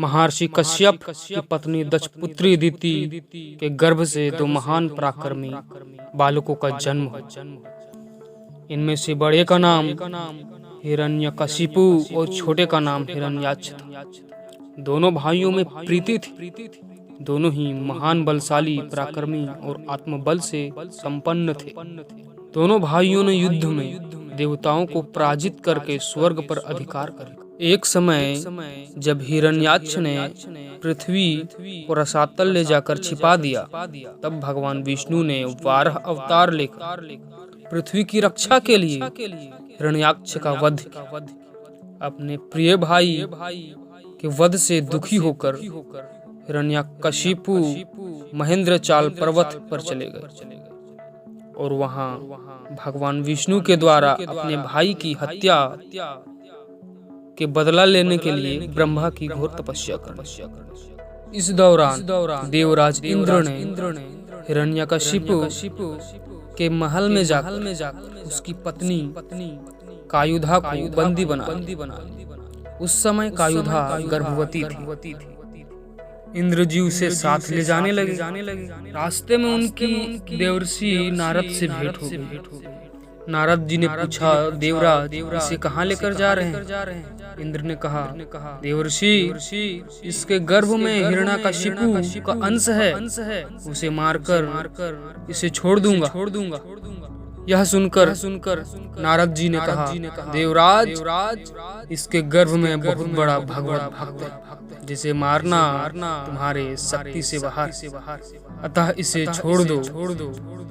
महर्षि कश्यप की पत्नी दक्षपुत्री अदिति के गर्भ से दो महान पराक्रमी बालकों का जन्म हुआ। इनमें से बड़े का नाम हिरण्यकशिपु और छोटे का नाम हिरण्याक्ष था। दोनों भाइयों में प्रीति थी। दोनों ही महान बलशाली पराक्रमी और आत्मबल से संपन्न थे। दोनों भाइयों ने युद्ध में देवताओं को पराजित करके स्वर्ग पर अधिकार कर। एक समय जब हिरण्याक्ष ने पृथ्वी को रसातल ले जाकर छिपा दिया, तब भगवान विष्णु ने 12 अवतार लेकर पृथ्वी की रक्षा के लिए हिरण्याक्ष का वध किया। अपने प्रिय भाई के वध से दुखी होकर हिरण्यकशिपु महेंद्रचाल पर्वत पर चले गए और वहां भगवान विष्णु के द्वारा अपने भाई की हत्या के बदला लेने के लिए ब्रह्मा की घोर तपस्या कर। इस दौरान देवराज इंद्र ने हिरण्यकशिपु के महल में जाकर उसकी पत्नी कायुधा को बंदी बना। उस समय कायुधा गर्भवती थी। इंद्र जी उसे साथ ले जाने लगे। रास्ते में उनकी देवर्षि नारद से भेंट हो गई। नारद जी ने पूछा, देवराज इसे कहाँ लेकर जा रहे हैं? इंद्र ने कहा, देवर्षि इसके गर्भ में हिरण्यकशिपु का अंश है, उसे मारकर इसे छोड़ दूंगा। यह सुनकर नारद जी ने कहा, देवराज इसके गर्भ में बहुत बड़ा भगवत भक्त है, जिसे मारना तुम्हारे शक्ति से बाहर, अतः इसे छोड़ दो।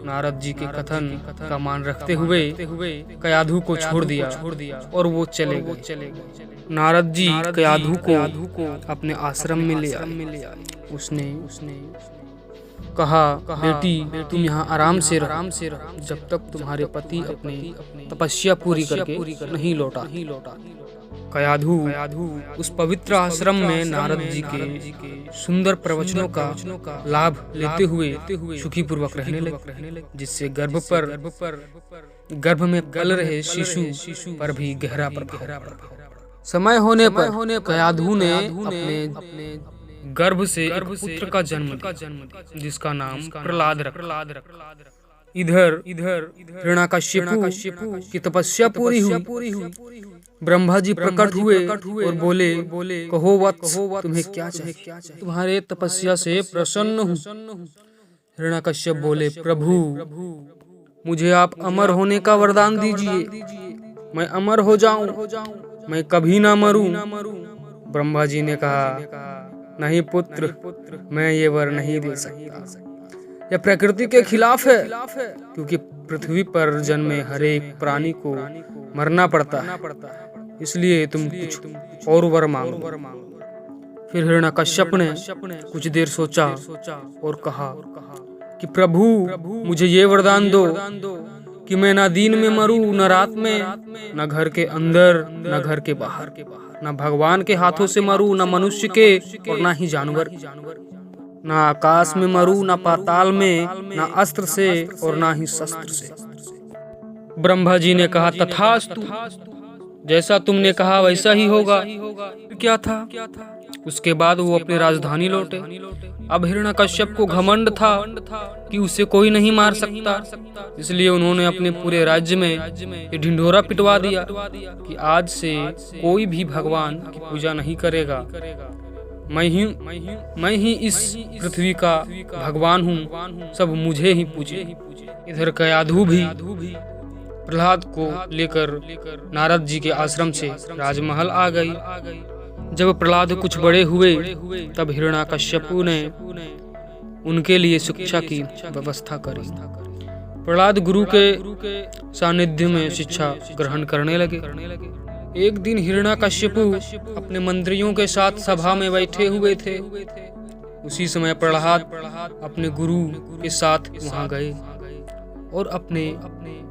नारद जी के कथन का मान रखते हुए कयाधु को छोड़ दिया और वो चले गए। नारद जी कयाधु को अपने आश्रम में ले आए। उसने कहा, बेटी तुम यहाँ आराम से रहो जब तक तुम्हारे पति अपनी तपस्या पूरी करके नहीं लौटा। कयाधु उस पवित्र आश्रम में नारद जी के सुंदर प्रवचनों का लाभ लेते हुए सुखी पूर्वक रहने लगे, जिससे गर्भ में पल रहे शिशु पर भी गहरा प्रभाव। समय होने पर कयाधु ने अपने गर्भ से एक पुत्र का जन्म दिया, जिसका नाम प्रहलाद रखा। इधर हिरण्यकशिपु की तपस्या पूरी हुई। ब्रह्मा जी प्रकट हुए और बोले, कहो वत्स तुम्हें क्या चाहिए? तुम्हारे तपस्या से प्रसन्न हूँ। हिरण्यकश्यप बोले, प्रभु मुझे आप अमर होने का वरदान दीजिए, मैं अमर हो जाऊं, मैं कभी ना मरूं। ब्रह्मा जी ने कहा, नहीं पुत्र, मैं ये वर नहीं दे सकता। यह प्रकृति के खिलाफ है, क्योंकि पृथ्वी पर जन्मे हर एक प्राणी को मरना पड़ता है, इसलिए तुम कुछ और वर मांगो। फिर हिरण्यकश्यप ने कुछ देर सोचा और कहा कि प्रभु मुझे ये वरदान दो कि मैं न दिन में मरूं, न रात में, न घर के अंदर न घर के बाहर, न भगवान के हाथों से मरूं, न मनुष्य के और न ही जानवर, न आकाश में मरूं, न पाताल में, न अस्त्र से और न ही शस्त्र से। ब्रह्मा जी ने कहा, तथास्तु, जैसा तुमने कहा वैसा ही होगा। क्या था? उसके बाद वो अपनी राजधानी लौटे। अब हिरण्यकश्यप को घमंड था कि उसे कोई नहीं मार सकता, इसलिए उन्होंने अपने पूरे राज्य में ये ढिंढोरा पिटवा दिया कि आज से कोई भी भगवान की पूजा नहीं करेगा। मैं ही इस पृथ्वी का भगवान हूँ, सब मुझे ही पूजे। इधर कयाधु भी प्रहलाद को लेकर नारद जी के आश्रम से राजमहल आ गई। जब प्रहलाद कुछ बड़े हुए तब हिरण्यकश्यपु ने उनके लिए शिक्षा की व्यवस्था करी। प्रहलाद गुरु के सानिध्य में शिक्षा ग्रहण करने लगे। एक दिन हिरण्यकश्यपु अपने मंत्रियों के साथ सभा में बैठे हुए थे। उसी समय प्रहलाद अपने गुरु के साथ वहां गए और अपने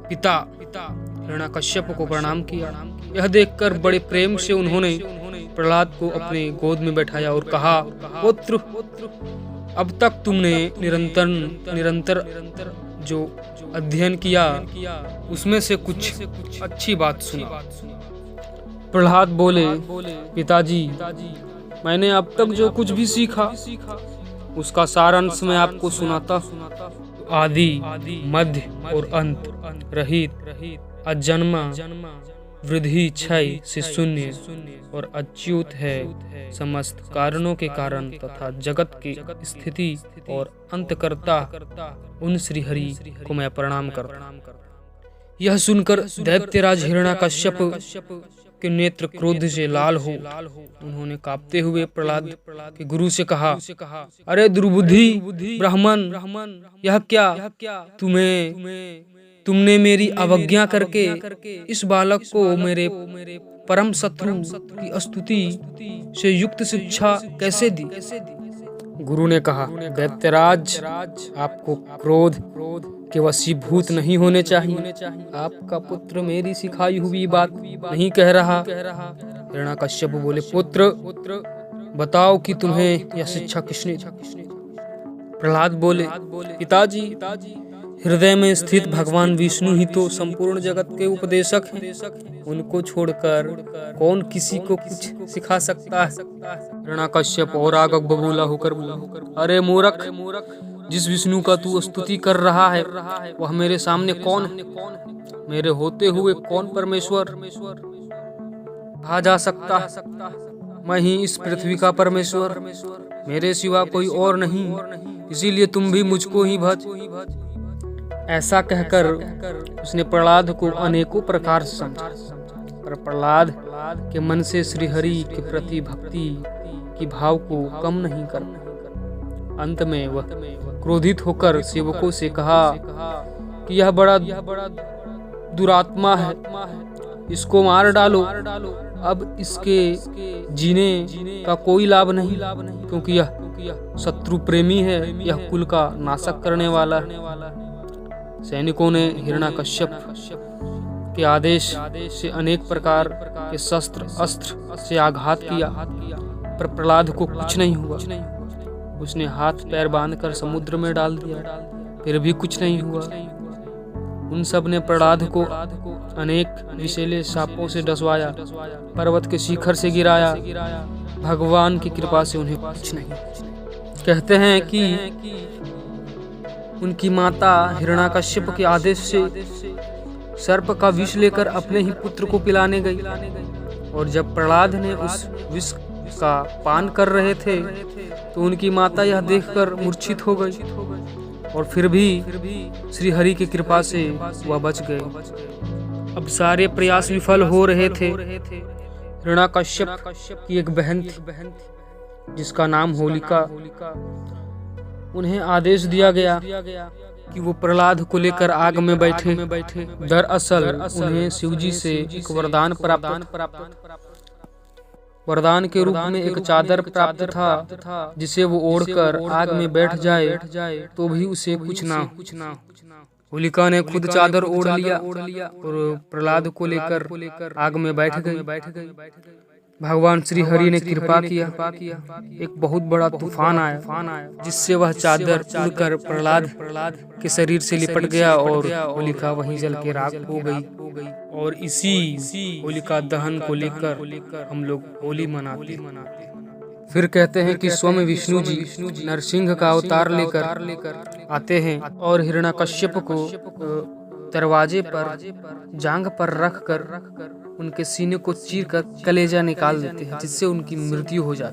पिता हिरण्यकश्यप को प्रणाम किया। यह देखकर बड़े प्रेम से उन्होंने प्रहलाद को अपने गोद में बैठाया और कहा, पुत्र, अब तक तुमने निरंतर जो अध्ययन किया उसमें से कुछ अच्छी बात सुना। प्रहलाद बोले, पिताजी मैंने अब तक जो कुछ भी सीखा उसका सारांश मैं आपको सुनाता हूँ। आदि, मध्य और अंत रहित, अजन्मा, वृद्धि, क्षय से शून्य और अच्युत है। समस्त कारणों के कारण तथा जगत की स्थिति और अंतकर्ता उन श्री हरि को मैं प्रणाम करता हूँ। यह सुनकर दैत्यराज हिरण्याकश्यप के नेत्र क्रोध से लाल हो उन्होंने कांपते हुए प्रहलाद के गुरु से कहा, अरे दुर्बुद्धि ब्राह्मण, यह क्या तुमने मेरी अवज्ञा करके इस बालक को मेरे परम शत्रु की स्तुति से युक्त शिक्षा कैसे दी? गुरु ने कहा, दैत्यराज, आपको क्रोध के वशीभूत नहीं होने चाहिए। आपका पुत्र मेरी सिखाई हुई बात नहीं कह रहा। हिरण्याकश्यप बोले, पुत्र बताओ कि तुम्हें यह शिक्षा किसने दी? प्रहलाद बोले, पिताजी, हृदय में स्थित भगवान विष्णु ही तो संपूर्ण जगत के उपदेशक हैं। उनको छोड़कर कौन किसी को कुछ सिखा सकता है? हिरण्याकश्यप और आग बबूला होकर बोला, अरे मूर्ख, जिस विष्णु का तू स्तुति कर रहा है वह मेरे सामने कौन है? मेरे होते हुए कौन परमेश्वर कहा जा सकता है? मैं ही इस पृथ्वी का परमेश्वर, मेरे सिवा कोई और नहीं, इसीलिए तुम भी मुझको ही भज। ऐसा कहकर उसने प्रहलाद को अनेकों प्रकार से समझा, पर प्रहलाद के मन से श्री हरि के प्रति भक्ति की भाव को कम नहीं कर। अंत में वह क्रोधित होकर सेवकों से कहा कि यह बड़ा दुरात्मा है, इसको मार डालो। अब इसके जीने का कोई लाभ नहीं, क्योंकि यह शत्रु प्रेमी है, यह कुल का नाशक करने वाला है। सैनिकों ने हिरण्याकश्यप के आदेश से अनेक प्रकार के शस्त्र अस्त्र से आघात किया, पर प्रहलाद को कुछ नहीं हुआ। उसने हाथ पैर बांधकर समुद्र में डाल दिया, फिर भी कुछ नहीं हुआ। उन सब ने प्रहलाद को अनेक विषैले सांपों से डसवाया, पर्वत के शिखर से गिराया, भगवान की कृपा से उन्हें कुछ नहीं। कहते हैं कि उनकी माता हिरण्याकश्यप के आदेश से सर्प का विष लेकर अपने ही पुत्र को पिलाने गई, और जब प्रहलाद ने उस विष का पान कर रहे थे तो उनकी माता यह देखकर मूर्छित हो गई, और फिर भी श्री हरि की कृपा से वह बच गए। अब सारे प्रयास विफल हो रहे थे। हिरण्याकश्यप की एक बहन थी जिसका नाम होलिका। उन्हें आदेश दिया गया कि वो प्रहलाद को लेकर आग में बैठे। दरअसल उन्हें शिवजी से एक वरदान के रूप में एक चादर प्राप्त था, जिसे वो ओढ़कर आग में बैठ जाए तो भी उसे कुछ ना हो। होलिका ने खुद चादर ओढ़ लिया और प्रहलाद को लेकर आग में बैठ गई। भगवान श्री हरि ने कृपा किया, एक बहुत बड़ा तूफान आया, जिससे वह चादर उड़कर प्रहलाद के शरीर से लिपट गया और होलिका वहीं जल के राख हो गई। और इसी होलिका दहन को लेकर हम लोग होली मनाते। फिर कहते हैं कि स्वयं विष्णु जी नरसिंह का अवतार लेकर आते हैं और हिरण्याकश्यप को दरवाजे पर जांघ पर रखकर उनके सीने को चीरकर कलेजा निकाल देते हैं, जिससे उनकी मृत्यु हो जाती है।